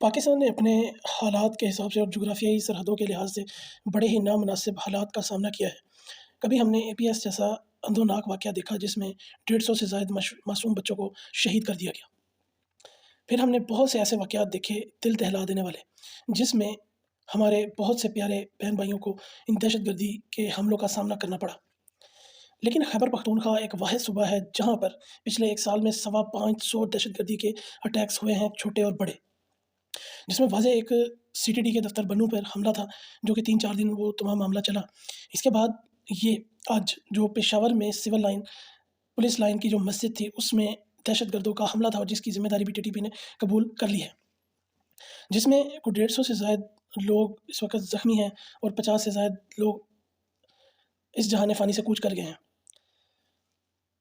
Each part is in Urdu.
پاکستان نے اپنے حالات کے حساب سے اور جغرافیائی سرحدوں کے لحاظ سے بڑے ہی نامناسب حالات کا سامنا کیا ہے۔ کبھی ہم نے اے پی ایس جیسا اندھوناک واقعہ دیکھا جس میں 150 سے زائد معصوم بچوں کو شہید کر دیا گیا۔ پھر ہم نے بہت سے ایسے واقعات دیکھے دل دہلا دینے والے، جس میں ہمارے بہت سے پیارے بہن بھائیوں کو ان دہشت گردی کے حملوں کا سامنا کرنا پڑا۔ لیکن خیبر پختونخوا ایک واحد صوبہ ہے جہاں پر پچھلے ایک سال میں 550 دہشت گردی کے اٹیکس ہوئے ہیں، چھوٹے اور بڑے، جس میں واضح ایک سی ٹی ڈی کے دفتر بنوں پر حملہ تھا جو کہ 3-4 دن وہ تمام معاملہ چلا۔ اس کے بعد یہ آج جو پشاور میں سول لائن پولیس لائن کی جو مسجد تھی اس میں دہشت گردوں کا حملہ تھا اور جس کی ذمہ داری بھی ٹی ٹی پی نے قبول کر لی ہے، جس میں کوئی 150 سے زائد لوگ اس وقت زخمی ہیں اور 50 سے زائد لوگ اس جہان فانی سے کوچ کر گئے ہیں۔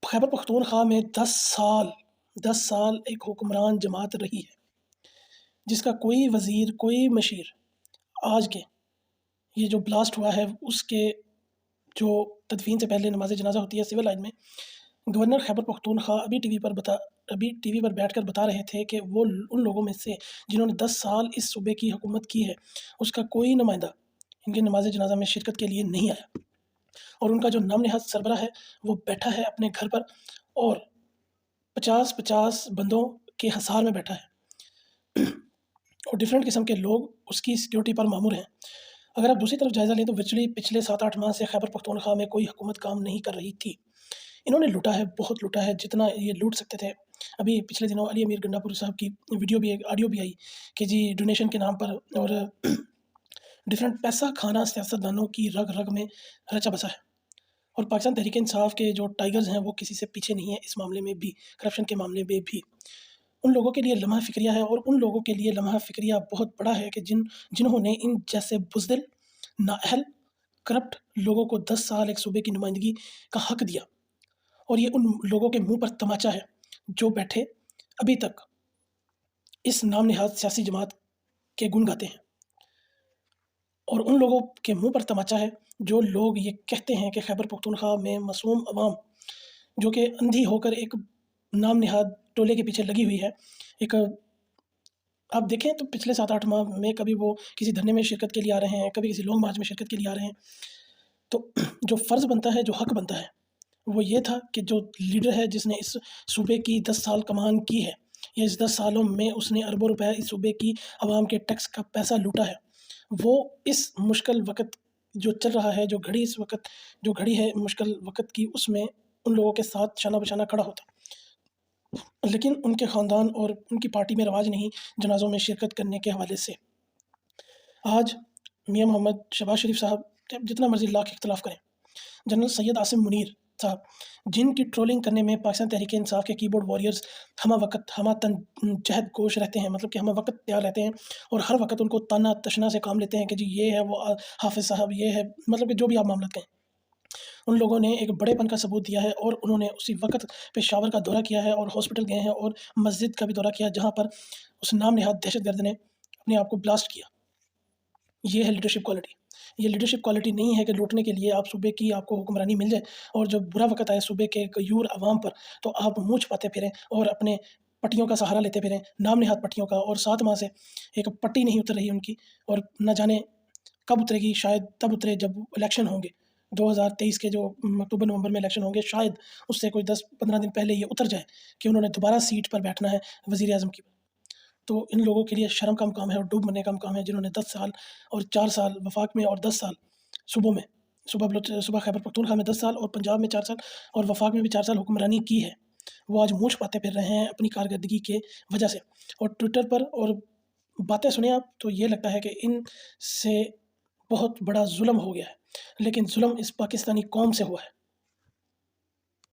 خیبر پختونخوا میں 10 سال ایک حکمران جماعت رہی ہے جس کا کوئی وزیر کوئی مشیر آج کے یہ جو بلاسٹ ہوا ہے اس کے جو تدفین سے پہلے نماز جنازہ ہوتی ہے سول لائن میں، گورنر خیبر پختونخوا ابھی ٹی وی پر بیٹھ کر بتا رہے تھے کہ وہ ان لوگوں میں سے جنہوں نے 10 سال اس صوبے کی حکومت کی ہے اس کا کوئی نمائندہ ان کے نماز جنازہ میں شرکت کے لیے نہیں آیا، اور ان کا جو نام نہاد سربراہ ہے وہ بیٹھا ہے اپنے گھر پر اور 50 بندوں کے حصار میں بیٹھا ہے اور ڈفرینٹ قسم کے لوگ اس کی سیکیورٹی پر مامور ہیں۔ اگر آپ دوسری طرف جائزہ لیں تو ورچولی پچھلے 7-8 ماہ سے خیبر پختونخوا میں کوئی حکومت کام نہیں کر رہی تھی۔ انہوں نے لوٹا ہے، بہت لوٹا ہے، جتنا یہ لوٹ سکتے تھے۔ ابھی پچھلے دنوں علی امیر گنڈا پوری صاحب کی ویڈیو بھی آڈیو بھی آئی کہ جی ڈونیشن کے نام پر اور ڈفرینٹ پیسہ کھانا سیاستدانوں کی رگ میں رچا بسا ہے، اور پاکستان تحریک انصاف کے جو ٹائیگرز ہیں وہ کسی سے پیچھے نہیں ہیں اس معاملے میں بھی، کرپشن کے معاملے میں بھی۔ ان لوگوں کے لیے لمحہ فکریہ ہے، اور ان لوگوں کے لیے لمحہ فکریہ بہت بڑا ہے کہ جنہوں نے ان جیسے بزدل نااہل کرپٹ لوگوں کو 10 سال ایک صوبے کی نمائندگی کا حق دیا، اور یہ ان لوگوں کے منہ پر تماچا ہے جو بیٹھے ابھی تک اس نام نہاد سیاسی جماعت کے گن گاتے ہیں، اور ان لوگوں کے منہ پر تماچا ہے جو لوگ یہ کہتے ہیں کہ خیبر پختونخوا میں معصوم عوام جو کہ اندھی ہو کر ایک نام نہاد ٹولے کے پیچھے لگی ہوئی ہے۔ ایک آپ دیکھیں تو پچھلے 7-8 ماہ میں کبھی وہ کسی دھرنے میں شرکت کے لیے آ رہے ہیں، کبھی کسی لانگ مارچ میں شرکت کے لیے آ رہے ہیں، تو جو فرض بنتا ہے، جو حق بنتا ہے وہ یہ تھا کہ جو لیڈر ہے جس نے اس صوبے کی 10 سال کمان کی ہے، یا اس 10 سالوں میں اس نے اربوں روپے اس صوبے کی عوام کے ٹیکس کا پیسہ لوٹا ہے، وہ اس مشکل وقت جو چل رہا ہے، جو گھڑی اس وقت جو گھڑی ہے مشکل وقت کی، اس میں ان لوگوں کے ساتھ شانہ بشانہ کھڑا ہوتا۔ لیکن ان کے خاندان اور ان کی پارٹی میں رواج نہیں جنازوں میں شرکت کرنے کے حوالے سے۔ آج میاں محمد شہباز شریف صاحب جتنا مرضی لاکھ اختلاف کریں، جنرل سید عاصم منیر صاحب جن کی ٹرولنگ کرنے میں پاکستان تحریک انصاف کے کی بورڈ وارئرز ہمہ وقت ہمہ تن جہد گوش رہتے ہیں، مطلب کہ ہمہ وقت تیار رہتے ہیں، اور ہر وقت ان کو تانا تشنا سے کام لیتے ہیں کہ جی یہ ہے وہ حافظ صاحب، یہ ہے، مطلب کہ جو بھی آپ معاملات کہیں، ان لوگوں نے ایک بڑے پن کا ثبوت دیا ہے، اور انہوں نے اسی وقت پشاور کا دورہ کیا ہے اور ہاسپٹل گئے ہیں اور مسجد کا بھی دورہ کیا جہاں پر اس نام نہاد دہشت گرد نے اپنے آپ کو بلاسٹ کیا۔ یہ ہے لیڈرشپ کوالٹی۔ یہ لیڈرشپ کوالٹی نہیں ہے کہ لوٹنے کے لیے آپ صوبے کی آپ کو حکمرانی مل جائے اور جب برا وقت آئے صوبے کے غیور عوام پر تو آپ منہ چھپاتے پھریں اور اپنے پٹیوں کا سہارا لیتے پھریں، نام نہاد پٹیوں کا، اور 7 ماہ سے ایک پٹی نہیں اتر رہی ان کی، اور نہ جانے کب اترے گی، شاید تب اترے جب الیکشن ہوں گے 2023 کے، جو اکتوبر نومبر میں الیکشن ہوں گے، شاید اس سے کوئی 10-15 دن پہلے یہ اتر جائے کہ انہوں نے دوبارہ سیٹ پر بیٹھنا ہے وزیر اعظم کی۔ تو ان لوگوں کے لیے شرم کا مقام ہے اور ڈوب مرنے کا مقام ہے جنہوں نے 10 سال اور 4 سال وفاق میں اور 10 سال صوبوں میں، صوبہ خیبر پختونخوا میں 10 سال اور پنجاب میں 4 سال اور وفاق میں بھی 4 سال حکمرانی کی ہے، وہ آج منہ چھپاتے پھر رہے ہیں اپنی کارکردگی کے وجہ سے۔ اور ٹویٹر پر اور باتیں سنیں آپ تو یہ لگتا ہے کہ ان سے بہت بڑا ظلم ہو گیا ہے، لیکن ظلم اس پاکستانی قوم سے ہوا ہے۔